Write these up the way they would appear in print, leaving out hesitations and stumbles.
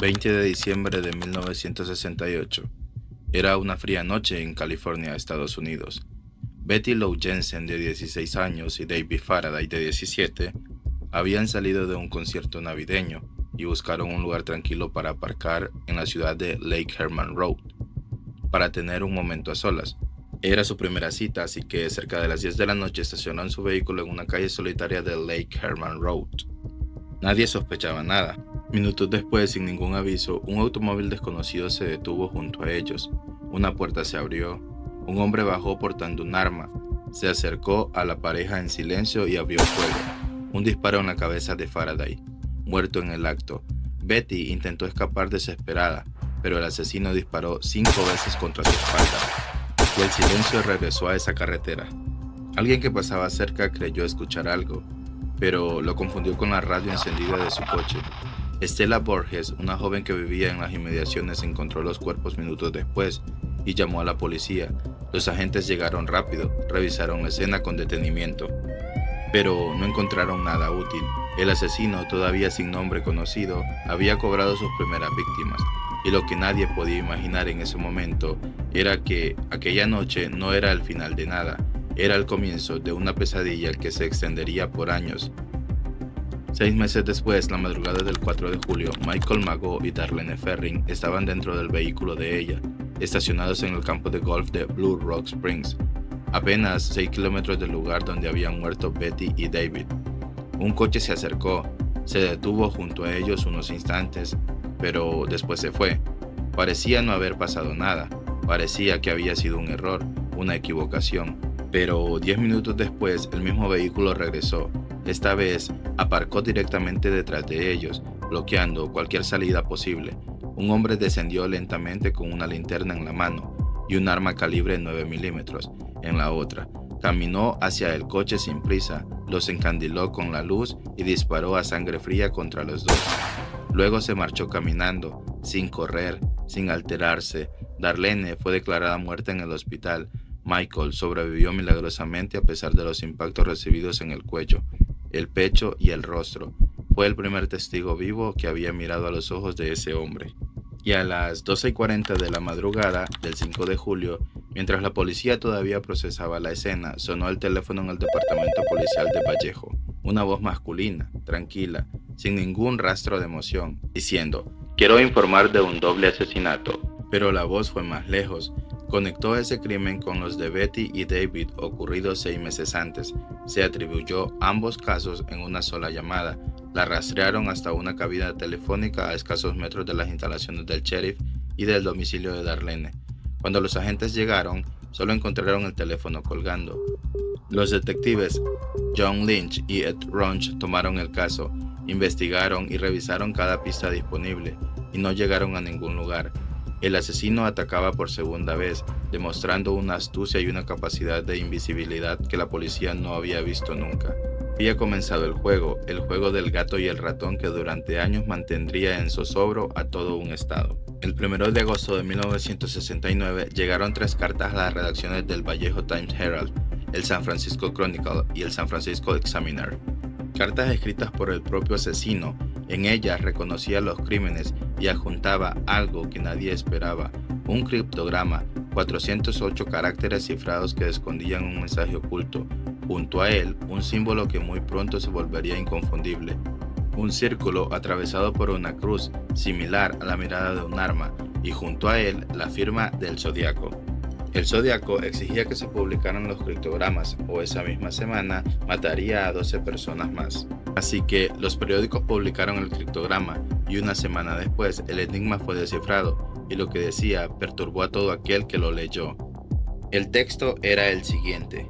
20 de diciembre de 1968. Era una fría noche en California, Estados Unidos. Betty Lou Jensen, de 16 años, y David Faraday, de 17, habían salido de un concierto navideño y buscaron un lugar tranquilo para aparcar en la ciudad de Lake Herman Road, para tener un momento a solas. Era su primera cita, así que cerca de las 10 de la noche estacionaron su vehículo en una calle solitaria de Lake Herman Road. Nadie sospechaba nada. Minutos después, sin ningún aviso, un automóvil desconocido se detuvo junto a ellos. Una puerta se abrió. Un hombre bajó portando un arma. Se acercó a la pareja en silencio y abrió fuego. Un disparo en la cabeza de Faraday, muerto en el acto. Betty intentó escapar desesperada, pero el asesino disparó 5 veces contra su espalda, y el silencio regresó a esa carretera. Alguien que pasaba cerca creyó escuchar algo, pero lo confundió con la radio encendida de su coche. Stella Borges, una joven que vivía en las inmediaciones, encontró los cuerpos minutos después y llamó a la policía. Los agentes llegaron rápido, revisaron la escena con detenimiento, pero no encontraron nada útil. El asesino, todavía sin nombre conocido, había cobrado sus primeras víctimas, y lo que nadie podía imaginar en ese momento era que aquella noche no era el final de nada, era el comienzo de una pesadilla que se extendería por años. 6 meses después, la madrugada del 4 de julio, Michael Mago y Darlene Ferrin estaban dentro del vehículo de ella, estacionados en el campo de golf de Blue Rock Springs, apenas 6 kilómetros del lugar donde habían muerto Betty y David. Un coche se acercó, se detuvo junto a ellos unos instantes, pero después se fue. Parecía no haber pasado nada, parecía que había sido un error, una equivocación. Pero 10 minutos después, el mismo vehículo regresó. Esta vez, aparcó directamente detrás de ellos, bloqueando cualquier salida posible. Un hombre descendió lentamente con una linterna en la mano y un arma calibre 9 milímetros en la otra. Caminó hacia el coche sin prisa, los encandiló con la luz y disparó a sangre fría contra los dos. Luego se marchó caminando, sin correr, sin alterarse. Darlene fue declarada muerta en el hospital. Michael sobrevivió milagrosamente a pesar de los impactos recibidos en el cuello, el pecho y el rostro. Fue el primer testigo vivo que había mirado a los ojos de ese hombre. Y a las 12:40 de la madrugada del 5 de julio, mientras la policía todavía procesaba la escena, sonó el teléfono en el departamento policial de Vallejo. Una voz masculina, tranquila, sin ningún rastro de emoción, diciendo: «Quiero informar de un doble asesinato». Pero la voz fue más lejos. Conectó ese crimen con los de Betty y David ocurridos 6 meses antes. Se atribuyó ambos casos en una sola llamada. La rastrearon hasta una cabina telefónica a escasos metros de las instalaciones del sheriff y del domicilio de Darlene. Cuando los agentes llegaron, solo encontraron el teléfono colgando. Los detectives John Lynch y Ed Runch tomaron el caso, investigaron y revisaron cada pista disponible, y no llegaron a ningún lugar. El asesino atacaba por segunda vez, demostrando una astucia y una capacidad de invisibilidad que la policía no había visto nunca. Había comenzado el juego del gato y el ratón que durante años mantendría en zozobro a todo un estado. El 1 de agosto de 1969 llegaron 3 cartas a las redacciones del Vallejo Times Herald, el San Francisco Chronicle y el San Francisco Examiner. Cartas escritas por el propio asesino. En ellas reconocía los crímenes y adjuntaba algo que nadie esperaba: un criptograma, 408 caracteres cifrados que escondían un mensaje oculto. Junto a él, un símbolo que muy pronto se volvería inconfundible: un círculo atravesado por una cruz, similar a la mirada de un arma, y junto a él la firma del Zodíaco. El Zodíaco exigía que se publicaran los criptogramas, o esa misma semana mataría a 12 personas más. Así que los periódicos publicaron el criptograma, y una semana después el enigma fue descifrado, y lo que decía perturbó a todo aquel que lo leyó. El texto era el siguiente: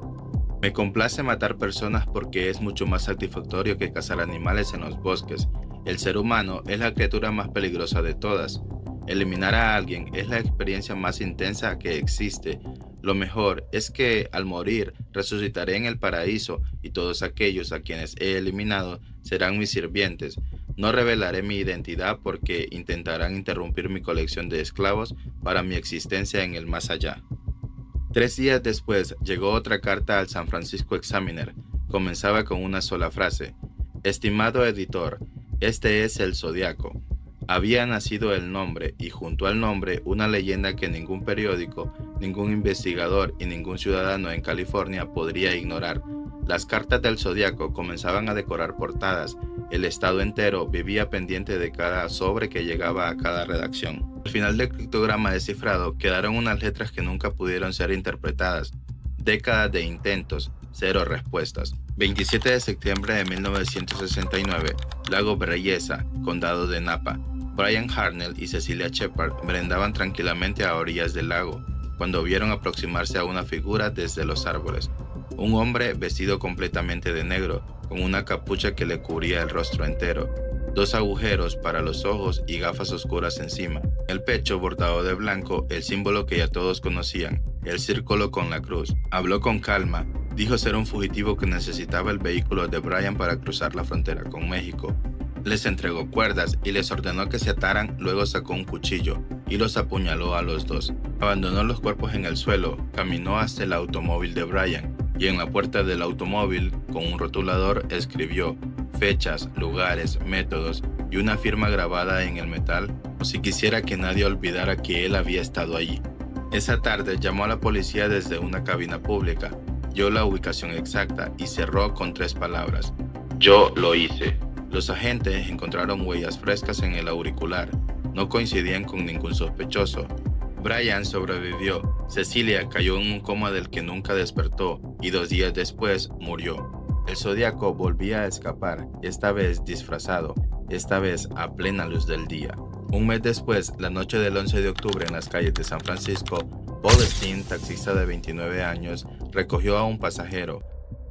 «Me complace matar personas porque es mucho más satisfactorio que cazar animales en los bosques. El ser humano es la criatura más peligrosa de todas. Eliminar a alguien es la experiencia más intensa que existe. Lo mejor es que al morir resucitaré en el paraíso y todos aquellos a quienes he eliminado serán mis sirvientes. No revelaré mi identidad porque intentarán interrumpir mi colección de esclavos para mi existencia en el más allá». 3 días después llegó otra carta al San Francisco Examiner. Comenzaba con una sola frase: «Estimado editor, este es el Zodíaco. Había nacido el nombre y junto al nombre una leyenda que ningún periódico, ningún investigador y ningún ciudadano en California podría ignorar. Las cartas del zodiaco comenzaban a decorar portadas. El estado entero vivía pendiente de cada sobre que llegaba a cada redacción. Al final del criptograma descifrado quedaron unas letras que nunca pudieron ser interpretadas. Décadas de intentos, cero respuestas. 27 de septiembre de 1969, Lago Berryessa, Condado de Napa. Brian Hartnell y Cecilia Shepard merendaban tranquilamente a orillas del lago, cuando vieron aproximarse a una figura desde los árboles. Un hombre vestido completamente de negro, con una capucha que le cubría el rostro entero, 2 agujeros para los ojos y gafas oscuras encima. El pecho bordado de blanco, el símbolo que ya todos conocían, el círculo con la cruz. Habló con calma, dijo ser un fugitivo que necesitaba el vehículo de Brian para cruzar la frontera con México. Les entregó cuerdas y les ordenó que se ataran, luego sacó un cuchillo y los apuñaló a los dos. Abandonó los cuerpos en el suelo, caminó hasta el automóvil de Brian y en la puerta del automóvil, con un rotulador, escribió fechas, lugares, métodos y una firma grabada en el metal, como si quisiera que nadie olvidara que él había estado allí. Esa tarde llamó a la policía desde una cabina pública, dio la ubicación exacta y cerró con 3 palabras: yo lo hice. Los agentes encontraron huellas frescas en el auricular. No coincidían con ningún sospechoso. Brian sobrevivió. Cecilia cayó en un coma del que nunca despertó y 2 días después murió. El zodiaco volvía a escapar, esta vez disfrazado, esta vez a plena luz del día. Un mes después, la noche del 11 de octubre en las calles de San Francisco, Paul Steen, taxista de 29 años, recogió a un pasajero.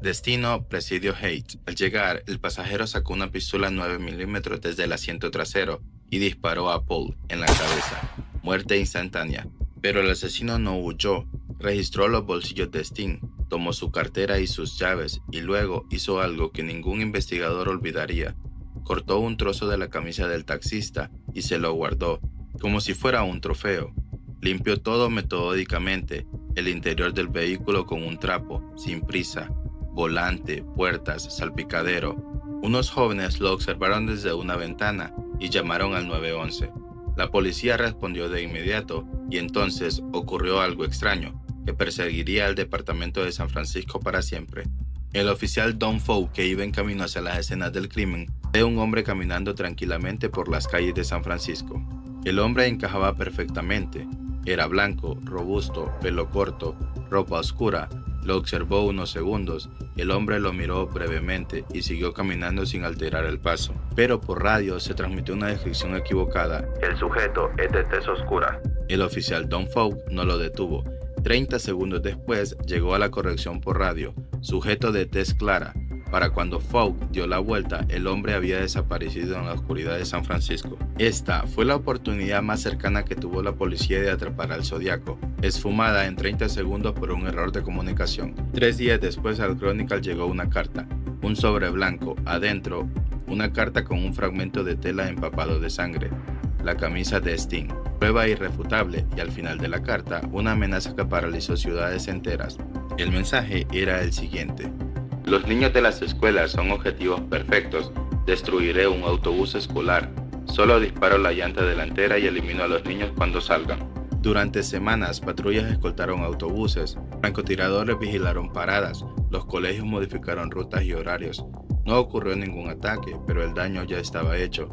Destino: Presidio Heights. Al llegar, el pasajero sacó una pistola 9 mm desde el asiento trasero y disparó a Paul en la cabeza. Muerte instantánea. Pero el asesino no huyó. Registró los bolsillos de Steen, tomó su cartera y sus llaves y luego hizo algo que ningún investigador olvidaría. Cortó un trozo de la camisa del taxista y se lo guardó, como si fuera un trofeo. Limpió todo metódicamente, el interior del vehículo con un trapo, sin prisa. Volante, puertas, salpicadero. Unos jóvenes lo observaron desde una ventana y llamaron al 911. La policía respondió de inmediato y entonces ocurrió algo extraño, que perseguiría al departamento de San Francisco para siempre. El oficial Don Fouke, que iba en camino hacia las escenas del crimen, ve a un hombre caminando tranquilamente por las calles de San Francisco. El hombre encajaba perfectamente. Era blanco, robusto, pelo corto, ropa oscura. Lo observó unos segundos, el hombre lo miró brevemente y siguió caminando sin alterar el paso. Pero por radio se transmitió una descripción equivocada. El sujeto es de tez oscura. El oficial Don Fouke no lo detuvo. 30 segundos después llegó a la corrección por radio. Sujeto de tez clara. Para cuando Fouke dio la vuelta, el hombre había desaparecido en la oscuridad de San Francisco. Esta fue la oportunidad más cercana que tuvo la policía de atrapar al zodiaco, esfumada en 30 segundos por un error de comunicación. 3 días después al Chronicle llegó una carta, un sobre blanco, adentro, una carta con un fragmento de tela empapado de sangre, la camisa de Steen, prueba irrefutable, y al final de la carta, una amenaza que paralizó ciudades enteras. El mensaje era el siguiente: los niños de las escuelas son objetivos perfectos. Destruiré un autobús escolar. Solo disparo la llanta delantera y elimino a los niños cuando salgan. Durante semanas, patrullas escoltaron autobuses, francotiradores vigilaron paradas, los colegios modificaron rutas y horarios. No ocurrió ningún ataque, pero el daño ya estaba hecho.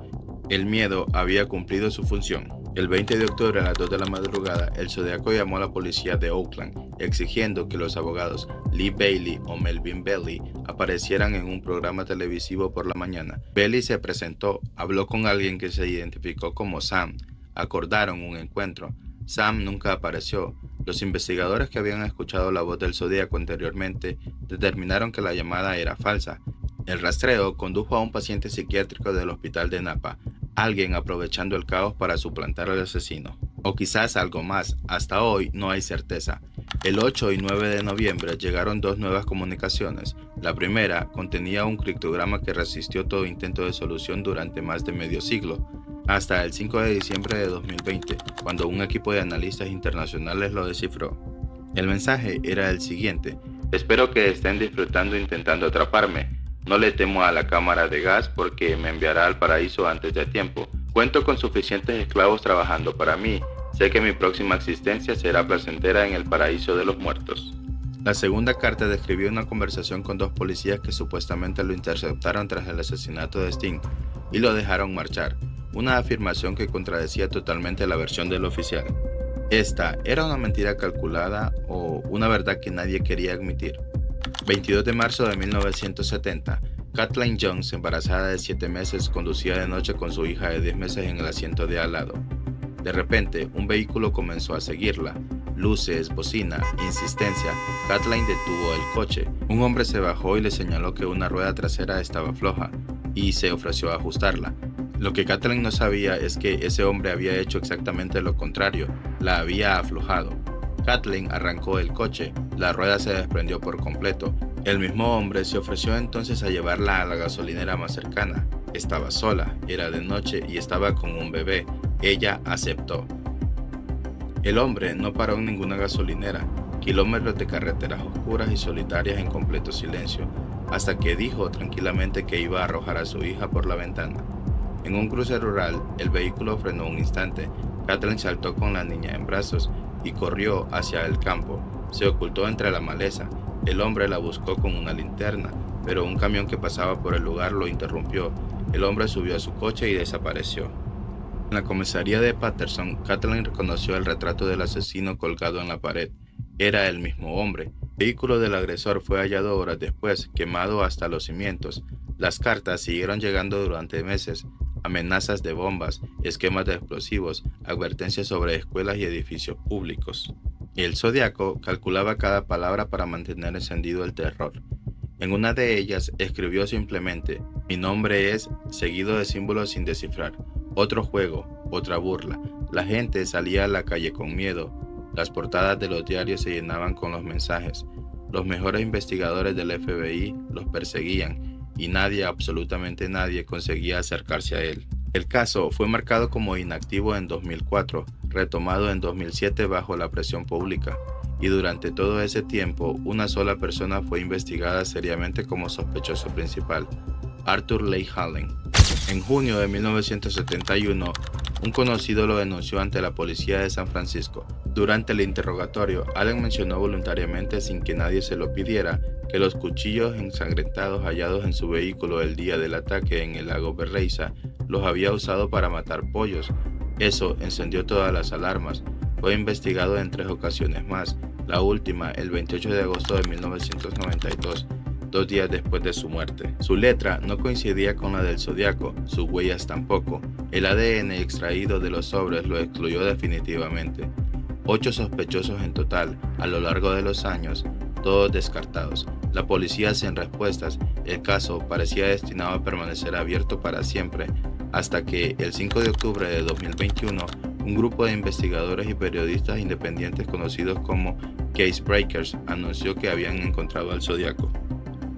El miedo había cumplido su función. El 20 de octubre a las 2 de la madrugada, el zodiaco llamó a la policía de Oakland, exigiendo que los abogados Lee Bailey o Melvin Belli aparecieran en un programa televisivo por la mañana. Belli se presentó, habló con alguien que se identificó como Sam. Acordaron un encuentro. Sam nunca apareció. Los investigadores que habían escuchado la voz del zodiaco anteriormente determinaron que la llamada era falsa. El rastreo condujo a un paciente psiquiátrico del hospital de Napa, alguien aprovechando el caos para suplantar al asesino. O quizás algo más, hasta hoy no hay certeza. El 8 y 9 de noviembre llegaron 2 nuevas comunicaciones. La primera contenía un criptograma que resistió todo intento de solución durante más de medio siglo, hasta el 5 de diciembre de 2020, cuando un equipo de analistas internacionales lo descifró. El mensaje era el siguiente: espero que estén disfrutando intentando atraparme. No le temo a la cámara de gas porque me enviará al paraíso antes de tiempo. Cuento con suficientes esclavos trabajando para mí. Sé que mi próxima existencia será placentera en el paraíso de los muertos. La segunda carta describió una conversación con dos policías que supuestamente lo interceptaron tras el asesinato de Sting y lo dejaron marchar, una afirmación que contradecía totalmente la versión del oficial. Esta era una mentira calculada o una verdad que nadie quería admitir. 22 de marzo de 1970, Kathleen Jones, embarazada de 7 meses, conducía de noche con su hija de 10 meses en el asiento de al lado. De repente, un vehículo comenzó a seguirla. Luces, bocina, insistencia. Kathleen detuvo el coche. Un hombre se bajó y le señaló que una rueda trasera estaba floja y se ofreció a ajustarla. Lo que Kathleen no sabía es que ese hombre había hecho exactamente lo contrario, la había aflojado. Kathleen arrancó el coche, la rueda se desprendió por completo. El mismo hombre se ofreció entonces a llevarla a la gasolinera más cercana. Estaba sola, era de noche y estaba con un bebé. Ella aceptó. El hombre no paró en ninguna gasolinera, kilómetros de carreteras oscuras y solitarias en completo silencio, hasta que dijo tranquilamente que iba a arrojar a su hija por la ventana. En un cruce rural, el vehículo frenó un instante. Kathleen saltó con la niña en brazos y corrió hacia el campo. Se ocultó entre la maleza. El hombre la buscó con una linterna, pero un camión que pasaba por el lugar lo interrumpió. El hombre subió a su coche y desapareció. En la comisaría de Patterson, Kathleen reconoció el retrato del asesino colgado en la pared. Era el mismo hombre. El vehículo del agresor fue hallado horas después, quemado hasta los cimientos. Las cartas siguieron llegando durante meses. Amenazas de bombas, esquemas de explosivos, advertencias sobre escuelas y edificios públicos. El Zodiaco calculaba cada palabra para mantener encendido el terror. En una de ellas escribió simplemente: "Mi nombre es", seguido de símbolos sin descifrar. Otro juego, otra burla. La gente salía a la calle con miedo. Las portadas de los diarios se llenaban con los mensajes. Los mejores investigadores del FBI los perseguían y nadie, absolutamente nadie, conseguía acercarse a él. El caso fue marcado como inactivo en 2004, retomado en 2007 bajo la presión pública, y durante todo ese tiempo una sola persona fue investigada seriamente como sospechoso principal: Arthur Leigh Allen. En junio de 1971, un conocido lo denunció ante la policía de San Francisco. Durante el interrogatorio, Allen mencionó voluntariamente, sin que nadie se lo pidiera, que los cuchillos ensangrentados hallados en su vehículo el día del ataque en el lago Berreiza los había usado para matar pollos. Eso encendió todas las alarmas. Fue investigado en 3 ocasiones más, la última el 28 de agosto de 1992. 2 días después de su muerte. Su letra no coincidía con la del Zodiaco, sus huellas tampoco. El ADN extraído de los sobres lo excluyó definitivamente. 8 sospechosos en total, a lo largo de los años, todos descartados. La policía sin respuestas. El caso parecía destinado a permanecer abierto para siempre, hasta que el 5 de octubre de 2021, un grupo de investigadores y periodistas independientes conocidos como Case Breakers anunció que habían encontrado al Zodiaco.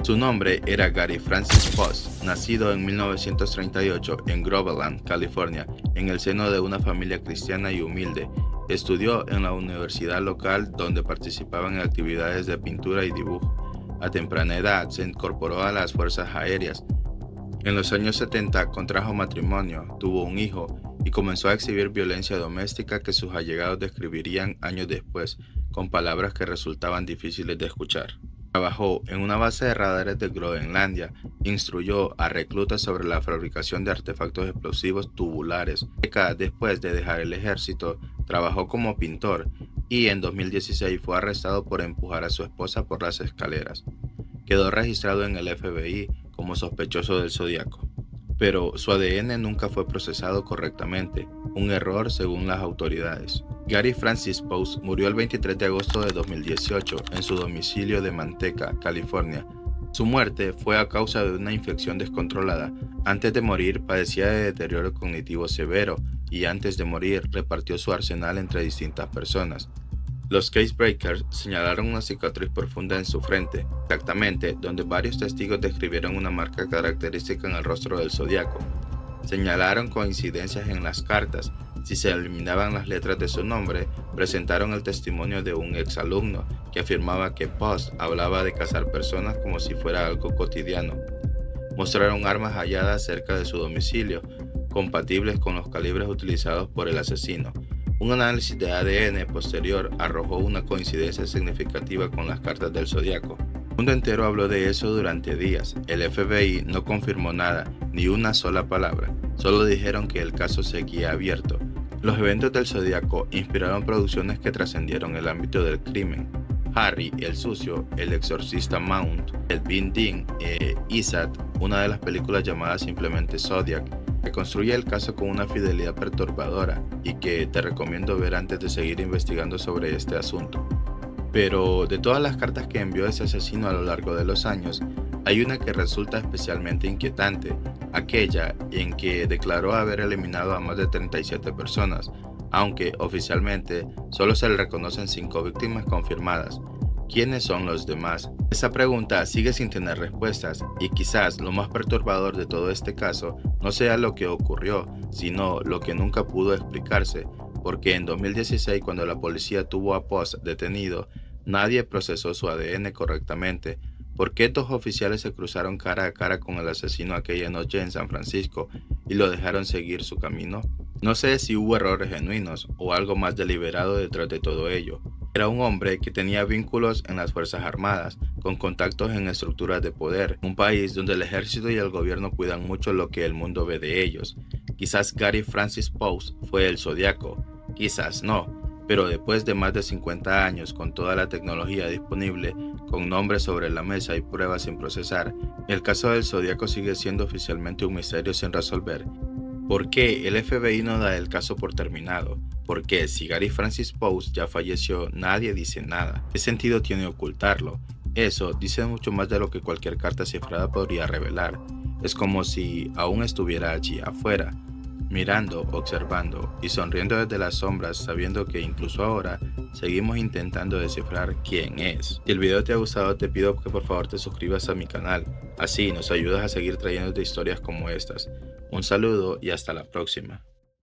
Su nombre era Gary Francis Post, nacido en 1938 en Groveland, California, en el seno de una familia cristiana y humilde. Estudió en la universidad local, donde participaba en actividades de pintura y dibujo. A temprana edad se incorporó a las fuerzas aéreas. En los años 70 contrajo matrimonio, tuvo un hijo y comenzó a exhibir violencia doméstica que sus allegados describirían años después, con palabras que resultaban difíciles de escuchar. Trabajó en una base de radares de Groenlandia, instruyó a reclutas sobre la fabricación de artefactos explosivos tubulares. Décadas después de dejar el ejército, trabajó como pintor y en 2016 fue arrestado por empujar a su esposa por las escaleras. Quedó registrado en el FBI como sospechoso del Zodiaco, pero su ADN nunca fue procesado correctamente, un error según las autoridades. Gary Francis Post murió el 23 de agosto de 2018 en su domicilio de Manteca, California. Su muerte fue a causa de una infección descontrolada. Antes de morir padecía de deterioro cognitivo severo y antes de morir repartió su arsenal entre distintas personas. Los Case Breakers señalaron una cicatriz profunda en su frente, exactamente donde varios testigos describieron una marca característica en el rostro del Zodiaco. Señalaron coincidencias en las cartas. Si se eliminaban las letras de su nombre, presentaron el testimonio de un exalumno que afirmaba que Post hablaba de cazar personas como si fuera algo cotidiano. Mostraron armas halladas cerca de su domicilio. compatibles con los calibres utilizados por el asesino. Un análisis de ADN posterior arrojó una coincidencia significativa con las cartas del zodiaco. El mundo entero habló de eso durante días. El FBI no confirmó nada, ni una sola palabra. Solo dijeron que el caso seguía abierto. Los eventos del zodiaco inspiraron producciones que trascendieron el ámbito del crimen. Harry el Sucio, El Exorcista Mount, El Bin Din e Isaac, una de las películas llamadas simplemente Zodiac, que construye el caso con una fidelidad perturbadora y que te recomiendo ver antes de seguir investigando sobre este asunto. Pero de todas las cartas que envió ese asesino a lo largo de los años, hay una que resulta especialmente inquietante, aquella en que declaró haber eliminado a más de 37 personas, aunque oficialmente solo se le reconocen 5 víctimas confirmadas. ¿Quiénes son los demás? Esa pregunta sigue sin tener respuestas, y quizás lo más perturbador de todo este caso no sea lo que ocurrió, sino lo que nunca pudo explicarse, porque en 2016, cuando la policía tuvo a Post detenido, nadie procesó su ADN correctamente. ¿Por qué 2 oficiales se cruzaron cara a cara con el asesino aquella noche en San Francisco y lo dejaron seguir su camino? No sé si hubo errores genuinos o algo más deliberado detrás de todo ello. Era un hombre que tenía vínculos en las Fuerzas Armadas, con contactos en estructuras de poder, un país donde el ejército y el gobierno cuidan mucho lo que el mundo ve de ellos. Quizás Gary Francis Post fue el zodiaco, quizás no, pero después de más de 50 años con toda la tecnología disponible, con nombres sobre la mesa y pruebas sin procesar, el caso del zodiaco sigue siendo oficialmente un misterio sin resolver. ¿Por qué el FBI no da el caso por terminado? Porque si Gary Francis Post ya falleció, nadie dice nada. ¿Qué sentido tiene ocultarlo? Eso dice mucho más de lo que cualquier carta cifrada podría revelar. Es como si aún estuviera allí afuera, mirando, observando y sonriendo desde las sombras, sabiendo que incluso ahora seguimos intentando descifrar quién es. Si el video te ha gustado, te pido que por favor te suscribas a mi canal, así nos ayudas a seguir trayéndote historias como estas. Un saludo y hasta la próxima.